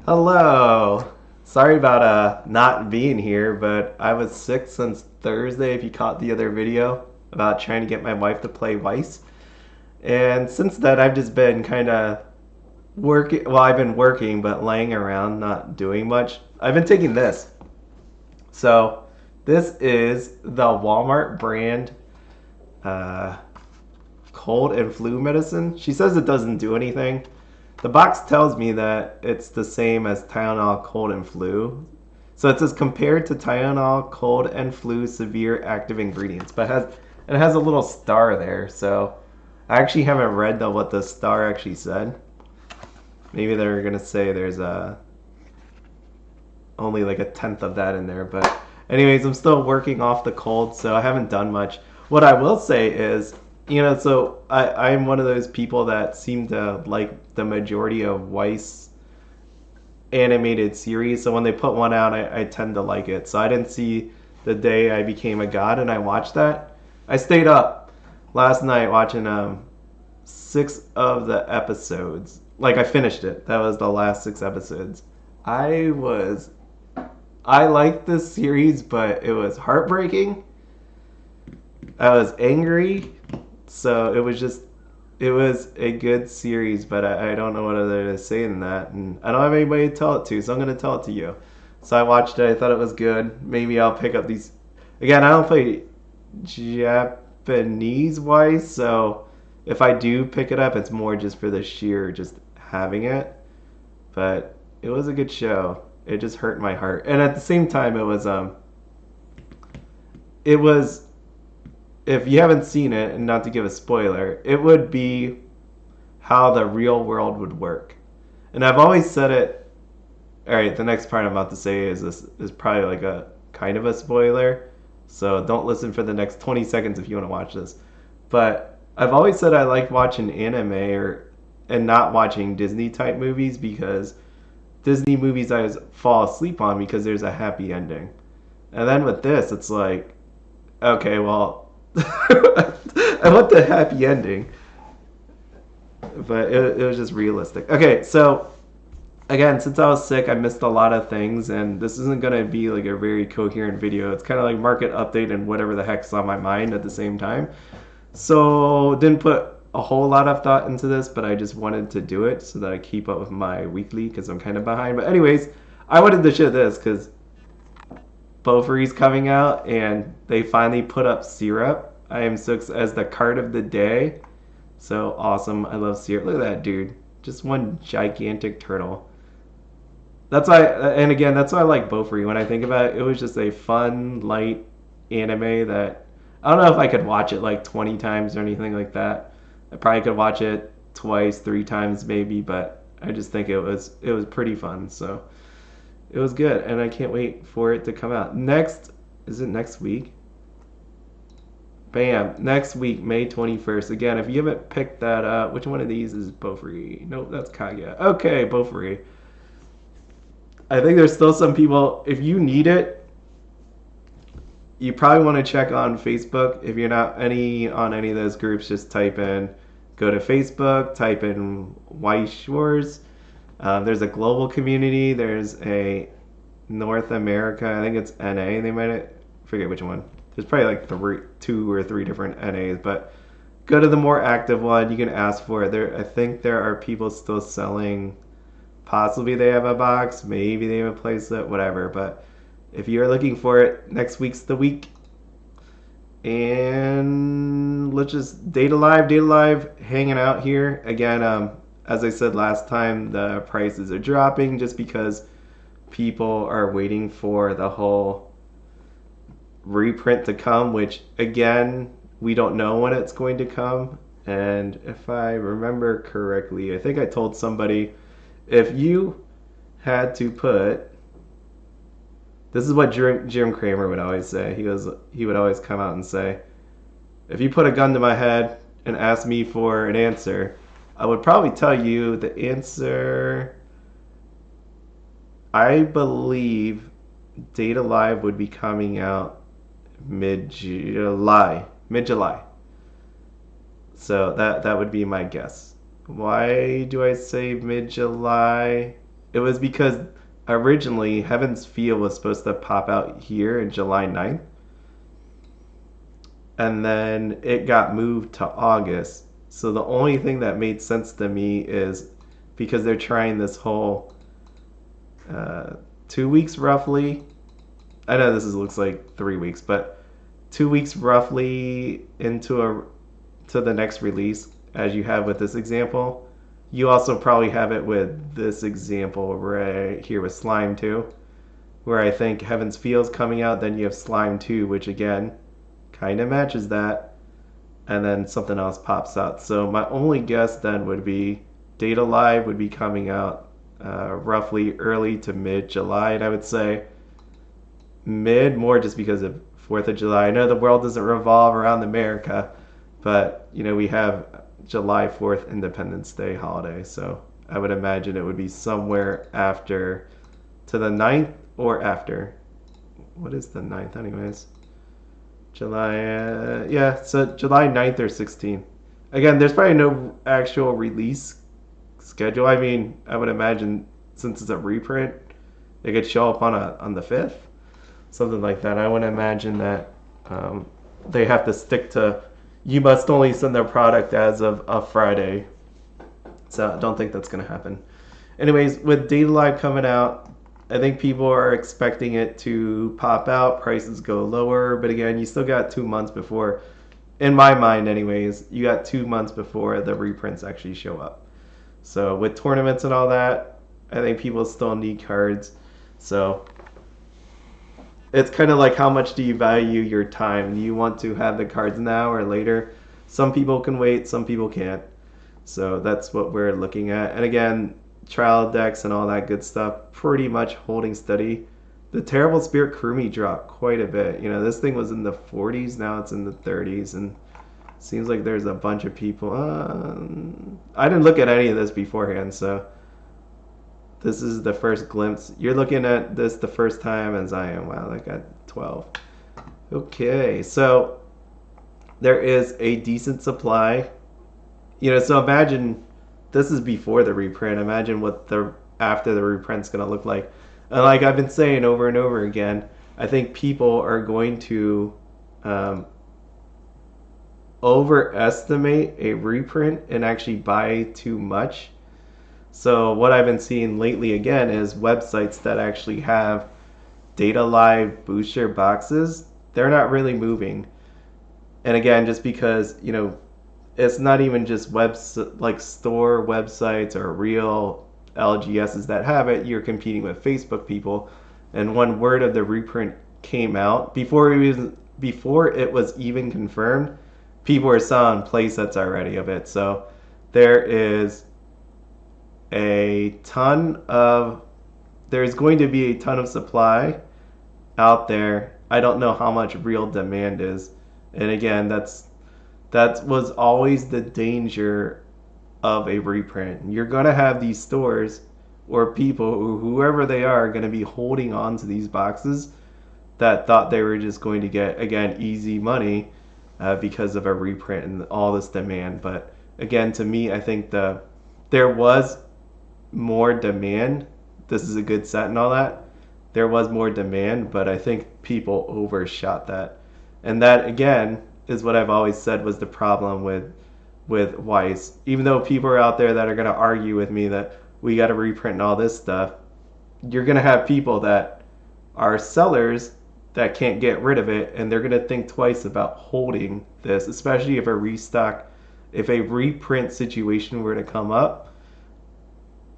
Hello. Sorry about not being here, but I was sick since Thursday. If you caught the other video about trying to get my wife to play Weiss, and since then I've just been kind of working. Well, I've been working, but laying around, not doing much. I've been taking this. So this is the Walmart brand uh, cold and flu medicine. She says it doesn't do anything. The box tells me that it's the same as Tylenol cold and flu. So it says compared to Tylenol cold and flu severe active ingredients, but it has a little star there. So I actually haven't read what the star actually said. Maybe they're gonna say there's only like a tenth of that in there, but anyways, I'm still working off the cold, so I haven't done much. What I will say is, so I'm one of those people that seem to like the majority of Weiss animated series. So when they put one out, I tend to like it. So I didn't see the day I became a god, and I watched that. I stayed up last night watching 6 of the episodes. Like I finished it. That was the last 6 episodes. I was I liked this series, but it was heartbreaking. I was angry. So it was a good series, but I don't know what other to say than that. And I don't have anybody to tell it to, so I'm going to tell it to you. So I watched it. I thought it was good. Maybe I'll pick up these. Again, I don't play Japanese wise, so if I do pick it up, it's more just for the sheer just having it. But it was a good show. It just hurt my heart. And at the same time, it was, if you haven't seen it, and not to give a spoiler, it would be how the real world would work. And I've always said it. All right, the next part I'm about to say is probably like a kind of a spoiler. So don't listen for the next 20 seconds if you want to watch this. But I've always said I like watching and not watching Disney type movies, because Disney movies I fall asleep on because there's a happy ending. And then with this, it's like, okay, well, I want the happy ending, but it was just realistic. Okay, so again, since I was sick, I missed a lot of things, and this isn't going to be like a very coherent video. It's kind of like market update and whatever the heck's on my mind at the same time. So didn't put a whole lot of thought into this, but I just wanted to do it so that I keep up with my weekly, because I'm kind of behind. But anyways, I wanted to show this because Bofuri's coming out, and they finally put up Syrup. I am so excited as the card of the day. So awesome. I love Syrup. Look at that dude. Just one gigantic turtle. That's why, and again, that's why I like Bofuri. When I think about it, it was just a fun, light anime that I don't know if I could watch it like 20 times or anything like that. I probably could watch it twice, 3 times maybe, but I just think it was pretty fun. So it was good, and I can't wait for it to come out. Next, is it next week? Bam, next week, May 21st. Again, if you haven't picked that up, which one of these is Bofuri? Nope, that's Kaguya. Okay, Bofuri. I think there's still some people, if you need it, you probably want to check on Facebook. If you're not on any of those groups, just go to Facebook, type in Weiss Schwarz. There's a global community. There's a North America. I think it's NA. They might forget which one. There's probably like 2 or 3 different NAs, but go to the more active one. You can ask for it. I think there are people still selling. Possibly they have a box. Maybe they have a playset. Whatever. But if you're looking for it, next week's the week. And let's just Data Live hanging out here. Again, as I said last time, the prices are dropping just because people are waiting for the whole reprint to come, which again, we don't know when it's going to come. And if I remember correctly, I think I told somebody, if you had to put, this is what Jim Cramer would always say. He would always come out and say, if you put a gun to my head and ask me for an answer, I would probably tell you the answer. I believe Data Live would be coming out mid-July. So that would be my guess. Why do I say mid-July? It was because originally Heaven's Feel was supposed to pop out here in July 9th, and then it got moved to August. So the only thing that made sense to me is because they're trying this whole 2 weeks roughly. I know looks like 3 weeks, but 2 weeks roughly to the next release, as you have with this example. You also probably have it with this example right here with Slime 2, where I think Heaven's Feel's coming out, then you have Slime 2, which again kind of matches that, and then something else pops out. So my only guess then would be Data Live would be coming out roughly early to mid-July, and I would say mid more just because of 4th of July. I know the world doesn't revolve around America, but we have July 4th Independence Day holiday, so I would imagine it would be somewhere after to the 9th or after. What is the 9th anyways? July, so July 9th or 16th. Again, there's probably no actual release schedule. I mean, I would imagine since it's a reprint, it could show up on the 5th, something like that. I would imagine that they have to stick to, you must only send their product as of a Friday. So I don't think that's going to happen. Anyways, with Data Live coming out, I think people are expecting it to pop out, prices go lower, but again, you still got 2 months before, in my mind anyways, you got 2 months before the reprints actually show up. So with tournaments and all that, I think people still need cards. So it's kind of like, how much do you value your time? Do you want to have the cards now or later? Some people can wait, some people can't. So that's what we're looking at. And again, trial decks and all that good stuff, pretty much holding steady. The Terrible Spirit Kurumi dropped quite a bit. This thing was in the 40s, now it's in the 30s, and seems like there's a bunch of people. I didn't look at any of this beforehand, so this is the first glimpse. You're looking at this the first time as I am. Wow, that got 12. Okay, so there is a decent supply. So imagine this is before the reprint. Imagine what the after the reprint's going to look like. And like I've been saying over and over again, I think people are going to overestimate a reprint and actually buy too much. So what I've been seeing lately again is websites that actually have Data Live booster boxes. They're not really moving. And again, just because, it's not even just like store websites or real LGSs that have it. You're competing with Facebook people. And when word of the reprint came out, before it was even confirmed, people were selling playsets already of it. So there is there's going to be a ton of supply out there. I don't know how much real demand is. And again, that was always the danger of a reprint. You're going to have these stores or people, whoever they are, going to be holding on to these boxes that thought they were just going to get, again, easy money because of a reprint and all this demand. But again, to me, I think there was more demand. This is a good set and all that. There was more demand, but I think people overshot that. And that, again, is what I've always said was the problem with Weiss. Even though people are out there that are going to argue with me that we got to reprint and all this stuff, you're going to have people that are sellers that can't get rid of it, and they're going to think twice about holding this, especially if a reprint situation were to come up.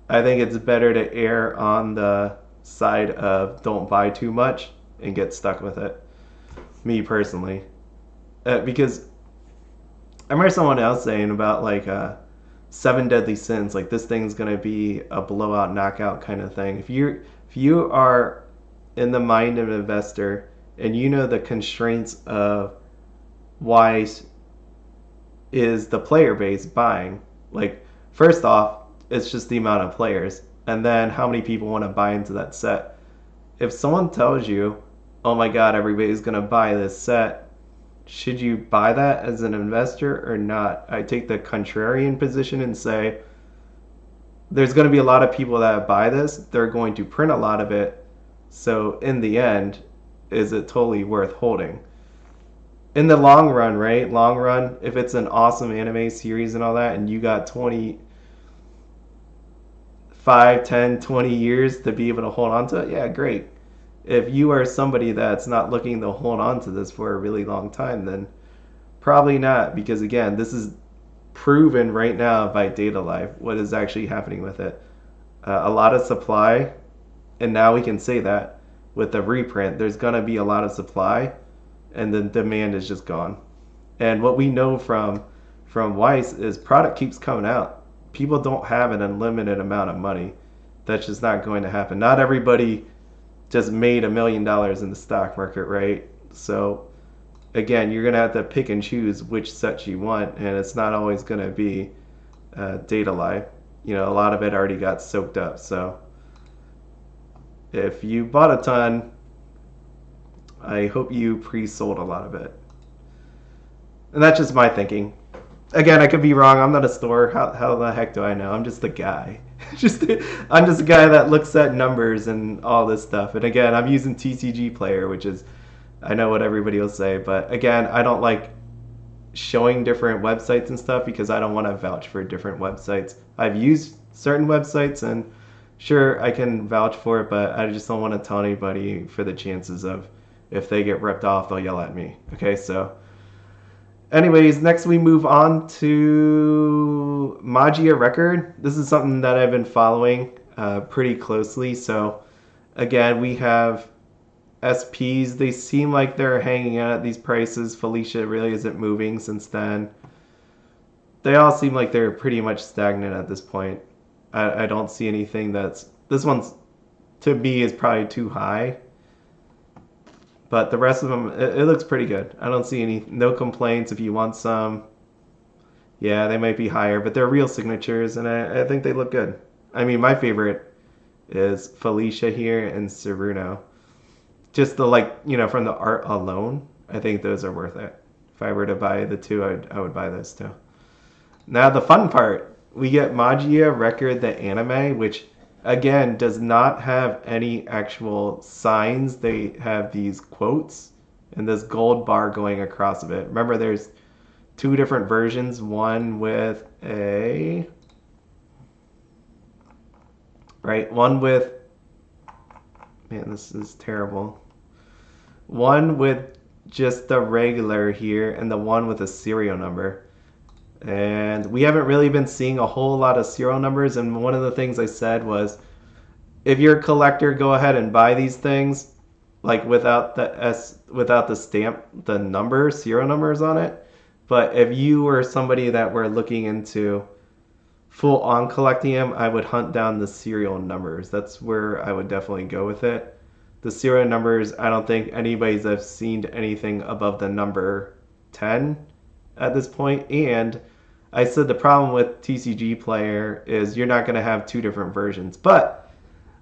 I think it's better to err on the side of don't buy too much and get stuck with it. Me personally. Because I remember someone else saying about like 7 Deadly Sins, like this thing's going to be a blowout, knockout kind of thing. If you are in the mind of an investor and you know the constraints of Weiss is the player base buying, like first off, it's just the amount of players, and then how many people want to buy into that set. If someone tells you, oh my god, everybody's going to buy this set, should you buy that as an investor or not? I take the contrarian position and say, there's going to be a lot of people that buy this. They're going to print a lot of it. So in the end, is it totally worth holding? In the long run, right? Long run, if it's an awesome anime series and all that, and you got 25, 10, 20 years to be able to hold on to it, yeah, great. If you are somebody that's not looking to hold on to this for a really long time, then probably not, because again, this is proven right now by Data Live what is actually happening with it. A lot of supply, and now we can say that with the reprint, there's going to be a lot of supply, and the demand is just gone. And what we know from Weiss is product keeps coming out. People don't have an unlimited amount of money. That's just not going to happen. Not everybody just made $1 million in the stock market, right? So again, you're gonna have to pick and choose which sets you want, and it's not always gonna be Data Live. You know, a lot of it already got soaked up. So if you bought a ton, I hope you pre-sold a lot of it. And that's just my thinking. Again, I could be wrong. I'm not a store. How the heck do I know? I'm just a guy. I'm just a guy that looks at numbers and all this stuff. And again, I'm using TCG Player, which is, I know what everybody will say, but again, I don't like showing different websites and stuff because I don't want to vouch for different websites. I've used certain websites and sure, I can vouch for it, but I just don't want to tell anybody for the chances of if they get ripped off, they'll yell at me. Okay, so anyways, next we move on to Magia record. This is something that I've been following pretty closely. So again, we have SPs. They seem like they're hanging out at these prices. Felicia really isn't moving since then. They all seem like they're pretty much stagnant at this point. I don't see anything that's... This one's, to me, is probably too high. But the rest of them, it looks pretty good. I don't see no complaints. If you want some, yeah, they might be higher, but they're real signatures, and I think they look good. I mean, my favorite is Felicia here and Saruno. Just the, from the art alone, I think those are worth it. If I were to buy the two, I would buy those too. Now, the fun part, we get Magia Record the Anime, which again does not have any actual signs. They have these quotes and this gold bar going across of it. Remember, there's two different versions, one with a one with, man, this is terrible, one with just the regular here and the one with a serial number. And we haven't really been seeing a whole lot of serial numbers, and one of the things I said was, if you're a collector, go ahead and buy these things, like without the stamp, the number, serial numbers on it. But if you were somebody that were looking into full on collecting them, I would hunt down the serial numbers. That's where I would definitely go with it. The serial numbers, I don't think anybody's have seen anything above the number 10 at this point. And I said the problem with TCG Player is you're not going to have two different versions. But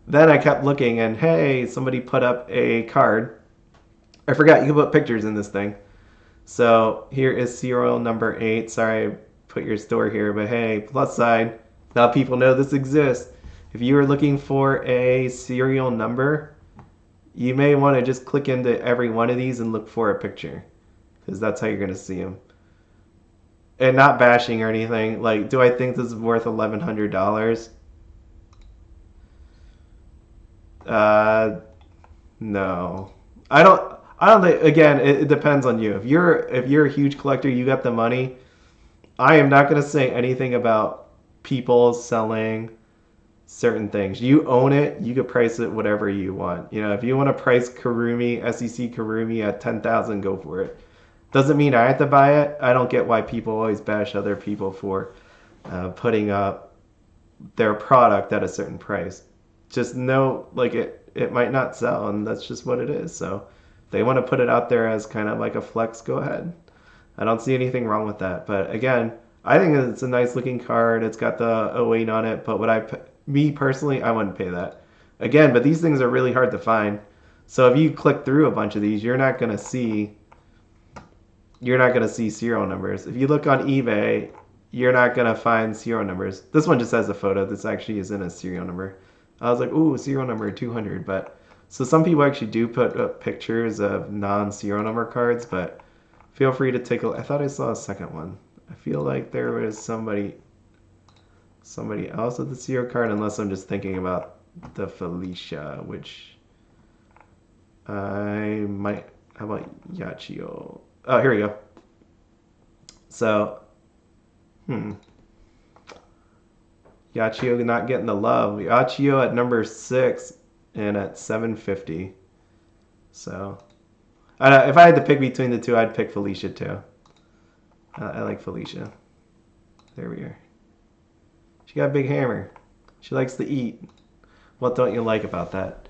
then I kept looking, and hey, somebody put up a card. I forgot you can put pictures in this thing. So here is serial number 8. Sorry I put your store here, but hey, plus side, now people know this exists. If you are looking for a serial number, you may want to just click into every one of these and look for a picture, because that's how you're going to see them. And not bashing or anything. Like, do I think this is worth $1,100? No. I don't think, again, it depends on you. If you're a huge collector, you got the money. I am not going to say anything about people selling certain things. You own it, you can price it whatever you want. If you want to price Kurumi, SEC Kurumi at $10,000, go for it. Doesn't mean I have to buy it. I don't get why people always bash other people for putting up their product at a certain price. Just know, it might not sell, and that's just what it is. So if they want to put it out there as kind of like a flex, go ahead. I don't see anything wrong with that. But again, I think it's a nice looking card. It's got the 08 on it, but me personally, I wouldn't pay that. Again, but these things are really hard to find. So if you click through a bunch of these, you're not going to see serial numbers. If you look on eBay, you're not gonna find serial numbers. This one just has a photo. This actually isn't a serial number. I was like, ooh, serial number 200. But so some people actually do put up pictures of non-serial number cards, but feel free to take a look. I thought I saw a second one. I feel like there was somebody else with the serial card, unless I'm just thinking about the Felicia, which I might. How about Yachio? Oh, here we go. So, Yachio not getting the love. Yachio at number 6 and at 750. So, if I had to pick between the two, I'd pick Felicia too. I like Felicia. There we are. She got a big hammer. She likes to eat. What don't you like about that?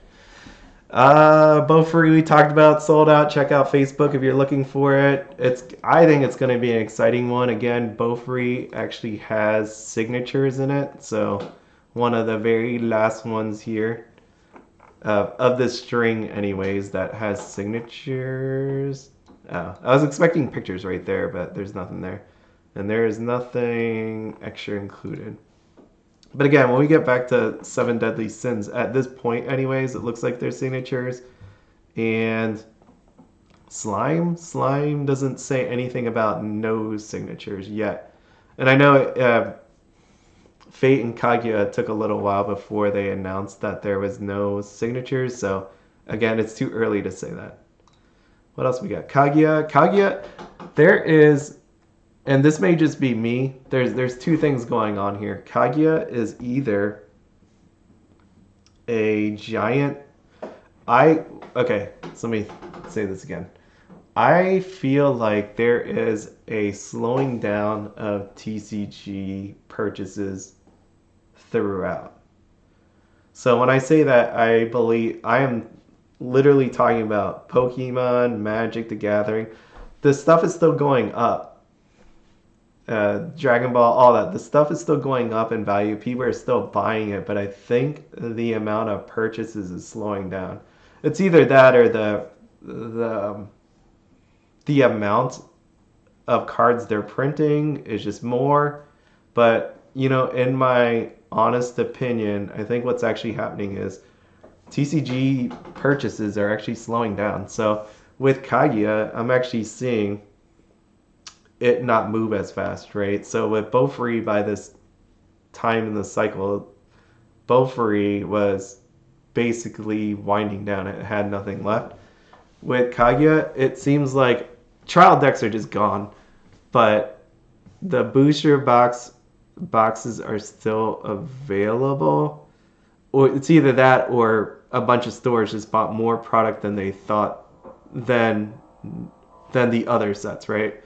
Bofuri we talked about, sold out. Check out Facebook if you're looking for it. I think it's going to be an exciting one. Again, Bofuri actually has signatures in it, so one of the very last ones here of this string, anyways, that has signatures. Oh, I was expecting pictures right there, but there's nothing there, and there is nothing extra included. But again, when we get back to 7 Deadly Sins, at this point anyways, it looks like they're signatures. And Slime doesn't say anything about no signatures yet. And I know Fate and Kaguya took a little while before they announced that there was no signatures. So again, it's too early to say that. What else we got? Kaguya, there is... And this may just be me. There's two things going on here. Kaguya is either a giant... Okay, so let me say this again. I feel like there is a slowing down of TCG purchases throughout. So when I say that, I believe I am literally talking about Pokemon, Magic the Gathering. This stuff is still going up. Dragon Ball, all that. The stuff is still going up in value. People are still buying it, but I think the amount of purchases is slowing down. It's either that or the amount of cards they're printing is just more. But, you know, in my honest opinion, I think what's actually happening is TCG purchases are actually slowing down. So with Kaguya, I'm actually seeing it not move as fast, right? So with Bofuri, by this time in the cycle, Bofuri was basically winding down. It had nothing left. With Kaguya, it seems like trial decks are just gone, but the booster boxes are still available. Or it's either that or a bunch of stores just bought more product than they thought than the other sets, right?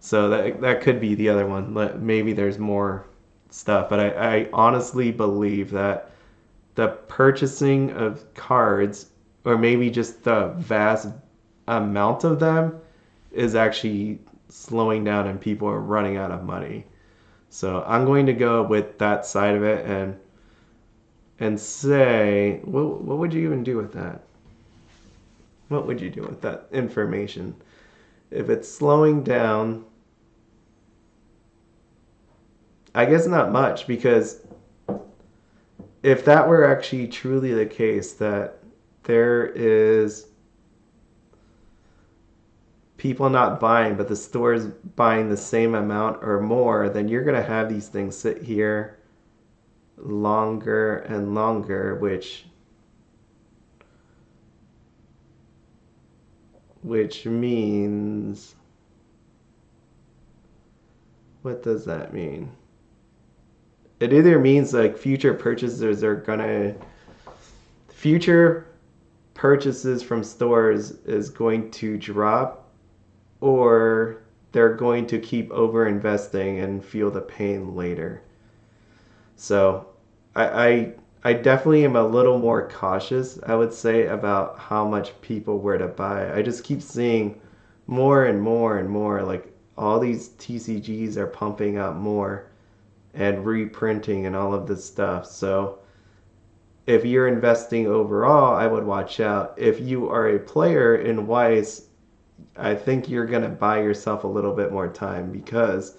So that could be the other one. Maybe there's more stuff, but I honestly believe that the purchasing of cards, or maybe just the vast amount of them, is actually slowing down and people are running out of money. So I'm going to go with that side of it and say, what would you even do with that? What would you do with that information? If it's slowing down, I guess not much, because if that were actually truly the case, that there is people not buying, but the store's buying the same amount or more, then you're going to have these things sit here longer and longer, which means, what does that mean? It either means like future purchases from stores is going to drop, or they're going to keep over investing and feel the pain later. So I definitely am a little more cautious, I would say, about how much people were to buy. I just keep seeing more and more and more, like all these TCGs are pumping out more and reprinting and all of this stuff. So if you're investing overall, I would watch out. If you are a player in Weiss, I think you're going to buy yourself a little bit more time, because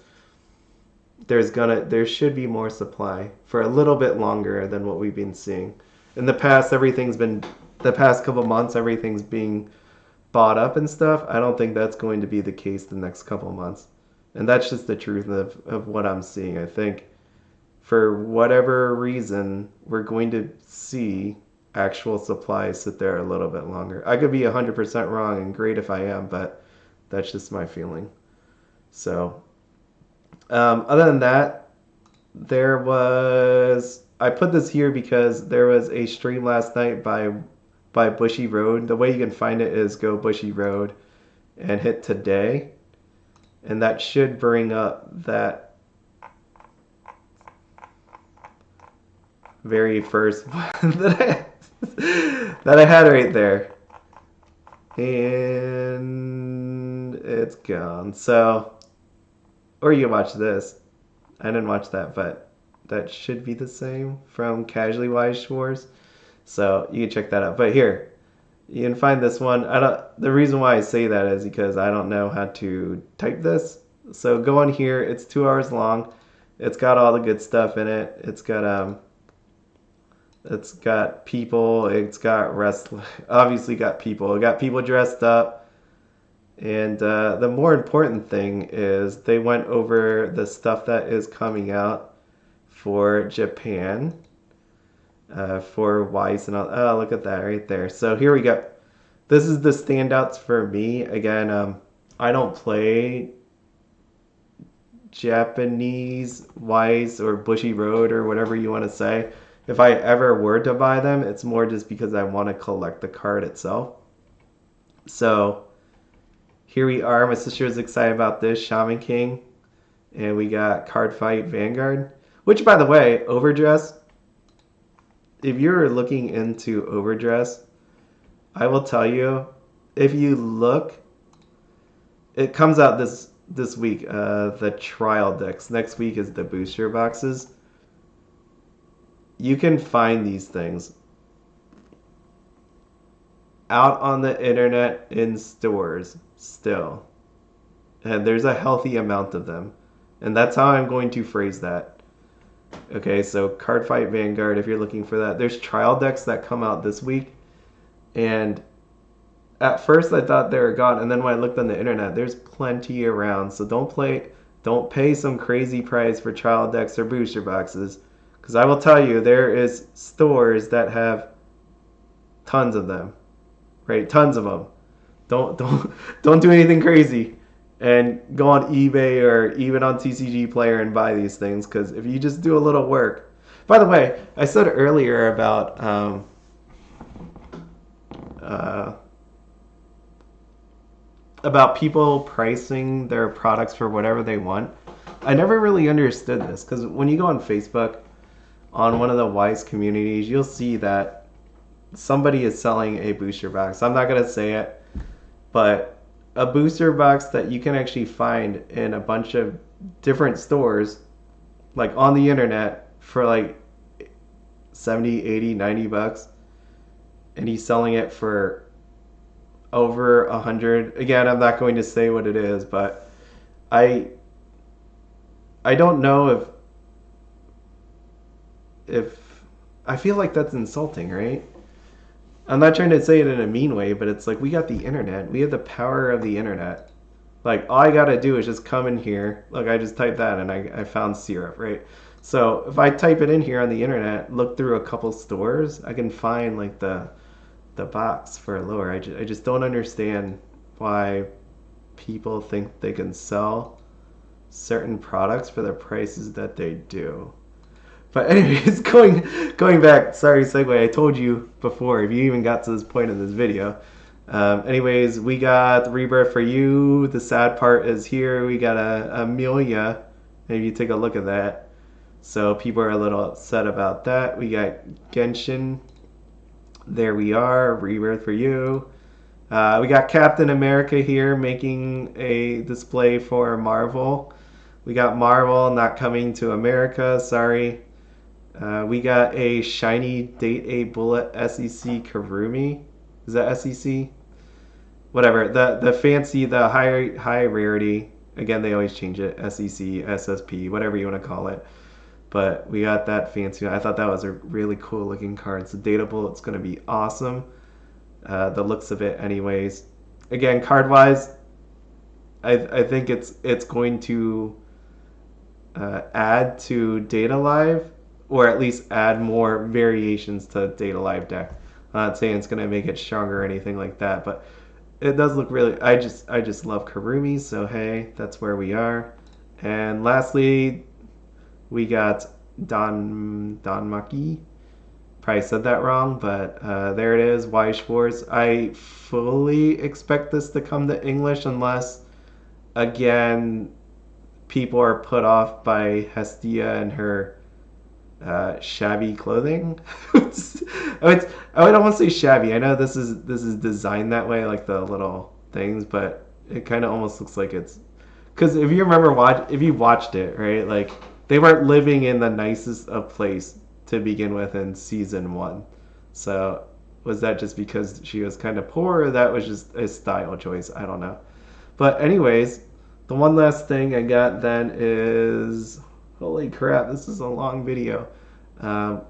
there should be more supply for a little bit longer than what we've been seeing. In the past, the past couple months, everything's being bought up and stuff. I don't think that's going to be the case the next couple months. And that's just the truth of what I'm seeing. I think for whatever reason, we're going to see actual supplies sit there a little bit longer. I could be 100% wrong, and great if I am, but that's just my feeling. So, other than that, I put this here because there was a stream last night by Bushiroad. The way you can find it is go Bushiroad and hit today, and that should bring up that very first one that I had right there. And it's gone. So, or you can watch this. I didn't watch that, but that should be the same from Casually Weiss Schwarz. So you can check that out. But here, you can find this one. The reason why I say that is because I don't know how to type this. So go on here. It's 2 hours long. It's got all the good stuff in it. It's got people. It's got wrestling. Obviously got people. It got people dressed up. And the more important thing is they went over the stuff that is coming out for Japan, for Weiss and all. Oh, look at that right there. So here we go. This is the standouts for me. Again, I don't play Japanese Weiss or Bushiroad or whatever you want to say. If I ever were to buy them, it's more just because I want to collect the card itself. So here we are. My sister is excited about this, Shaman King. And we got Cardfight Vanguard. Which, by the way, Overdress. If you're looking into Overdress, I will tell you, if you look, it comes out this week, the trial decks. Next week is the booster boxes. You can find these things out on the internet in stores still. And there's a healthy amount of them. And that's how I'm going to phrase that. Okay, so Cardfight Vanguard, if you're looking for that. There's trial decks that come out this week. And at first I thought they were gone. And then when I looked on the internet, there's plenty around. So don't pay some crazy price for trial decks or booster boxes. Because I will tell you, there is stores that have tons of them. Right? Tons of them. Don't do anything crazy. And go on eBay or even on TCG Player and buy these things, because if you just do a little work. By the way, I said earlier about people pricing their products for whatever they want. I never really understood this, because when you go on Facebook, on one of the Weiss communities, you'll see that somebody is selling a booster box. I'm not going to say it, but a booster box that you can actually find in a bunch of different stores, like on the internet, for like 70, 80, 90 bucks. And he's selling it for over 100. Again, I'm not going to say what it is, but I don't know if I feel like that's insulting, right? I'm not trying to say it in a mean way, but it's like, we got the internet. We have the power of the internet. Like, all I gotta do is just come in here. Look, I just typed that and I found syrup, right? So if I type it in here on the internet, look through a couple stores, I can find like the box for lower. I just don't understand why people think they can sell certain products for the prices that they do. But anyways, going back, sorry segue, I told you before, if you even got to this point in this video. Anyways, we got Rebirth for You. The sad part is here, we got a Amelia. Maybe you take a look at that. So people are a little upset about that. We got Genshin. There we are, Rebirth for You. We got Captain America here making a display for Marvel. We got Marvel not coming to America, sorry. We got a shiny Date A Bullet SEC Karumi. Is that SEC? Whatever. The fancy, the high rarity Again, they always change it. SEC, SSP, whatever you want to call it. But we got that fancy. I thought that was a really cool looking card. It's dateable. It's going to be awesome. The looks of it anyways. Again, card wise, I think it's going to add to Data Live, or at least add more variations to Data Live deck. I'm not saying it's going to make it stronger or anything like that, but it does look really. I just love Karumi, so hey, that's where we are. And lastly, we got DanMachi. Probably said that wrong, but there it is, Weiss Schwarz. I fully expect this to come to English unless, again, people are put off by Hestia and her shabby clothing. I would almost say shabby. I know this is designed that way, like the little things, but it kind of almost looks like it's, because if you remember, if you watched it, right, like they weren't living in the nicest of place to begin with in season 1. So was that just because she was kind of poor, or that was just a style choice? I don't know. But anyways, the one last thing I got then is, holy crap, this is a long video. I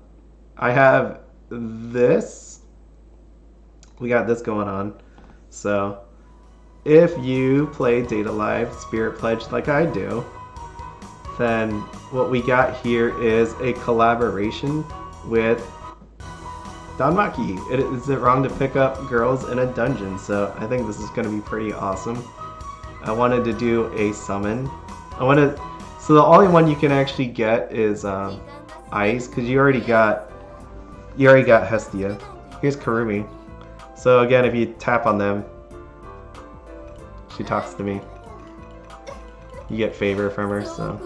have this. We got this going on. So if you play Data Live Spirit Pledge like I do, then what we got here is a collaboration with DanMachi. Is it wrong to pick up girls in a dungeon? So I think this is going to be pretty awesome. I wanted to do a summon. So the only one you can actually get is Ais, because you already got Hestia. Here's Karumi. So again, if you tap on them, she talks to me. You get favor from her, so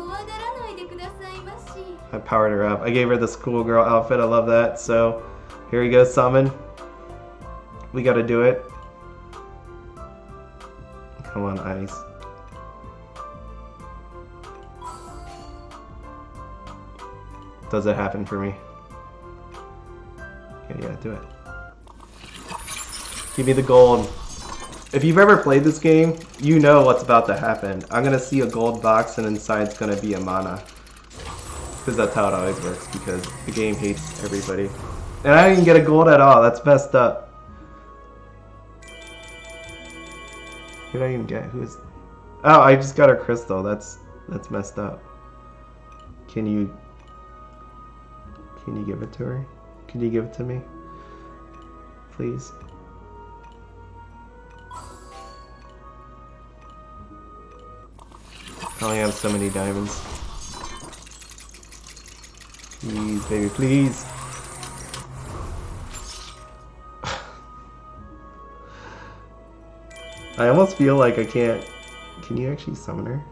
I powered her up. I gave her the schoolgirl outfit. I love that. So here we go, summon. We got to do it. Come on, Ais. Does it happen for me? Yeah, do it. Give me the gold. If you've ever played this game, you know what's about to happen. I'm going to see a gold box and inside's going to be a mana. Because that's how it always works, because the game hates everybody. And I didn't get a gold at all. That's messed up. Who did I even get? Who's... Oh, I just got a crystal. That's messed up. Can you give it to her? Can you give it to me? Please. I only have so many diamonds. Please, baby, please. I almost feel like I can't... Can you actually summon her?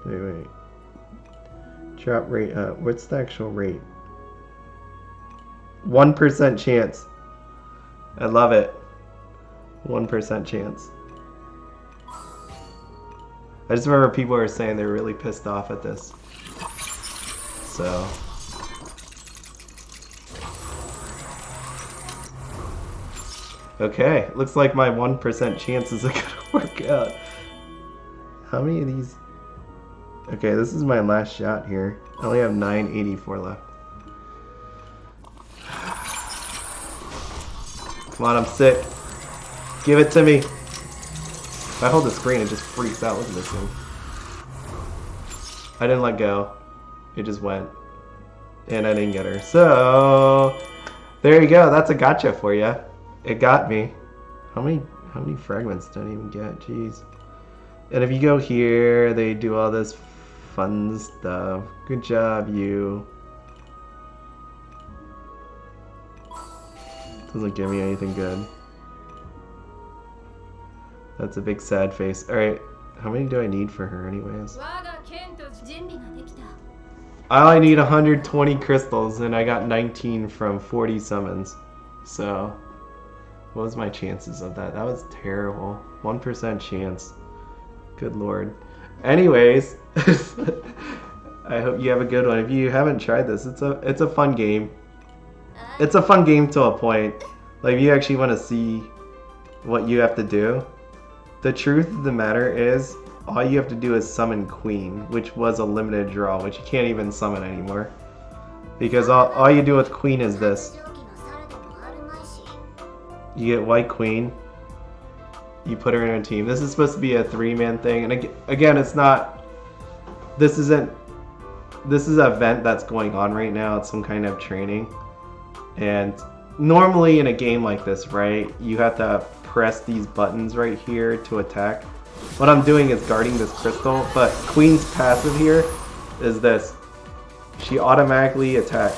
Wait. Drop rate up. What's the actual rate? 1% chance. I love it. 1% chance. I just remember people were saying they're really pissed off at this. So. Okay, looks like my 1% chances are gonna work out. How many of these? Okay, this is my last shot here. I only have 984 left. Come on, I'm sick. Give it to me. If I hold the screen, it just freaks out. Look at this thing. I didn't let go. It just went. And I didn't get her. So, there you go. That's a gotcha for you. It got me. How many fragments did I even get? Jeez. And if you go here, they do all this fun stuff. Good job, you. Doesn't give me anything good. That's a big sad face. Alright, how many do I need for her anyways? I only need 120 crystals and I got 19 from 40 summons. So, what was my chances of that? That was terrible. 1% chance. Good lord. Anyways, I hope you have a good one. If you haven't tried this, it's a fun game. It's a fun game to a point. Like, if you actually want to see what you have to do, the truth of the matter is, all you have to do is summon Queen, which was a limited draw, which you can't even summon anymore. Because all you do with Queen is this. You get White Queen, you put her in a team. This is supposed to be a 3-man thing, and again, it's not, this is an event that's going on right now. It's some kind of training. And normally in a game like this, right, you have to press these buttons right here to attack. What I'm doing is guarding this crystal, but Queen's passive here is this. She automatically attacks.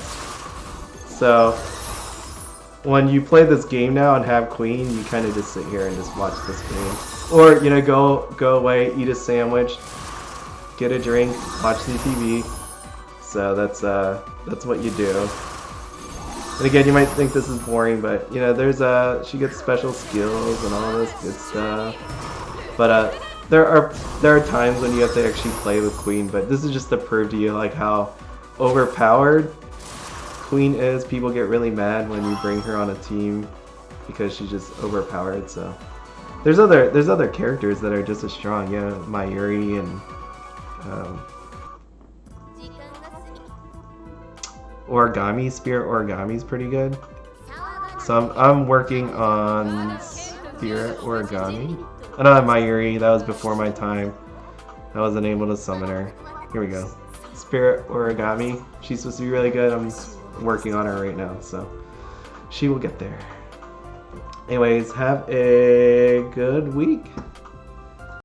So when you play this game now and have Queen, you kind of just sit here and just watch this game. Or, you know, go away, eat a sandwich, get a drink, watch the TV. So that's what you do. And again, you might think this is boring, but you know, she gets special skills and all this good stuff. But there are times when you have to actually play with Queen. But this is just to prove to you like how overpowered Queen is. People get really mad when you bring her on a team because she's just overpowered. So there's other characters that are just as strong. Yeah, Mayuri and Origami. Spirit Origami is pretty good. So I'm working on Spirit Origami. I don't have Mayuri. That was before my time. I wasn't able to summon her. Here we go. Spirit Origami. She's supposed to be really good. I'm working on her right now, so she will get there. Anyways, have a good week.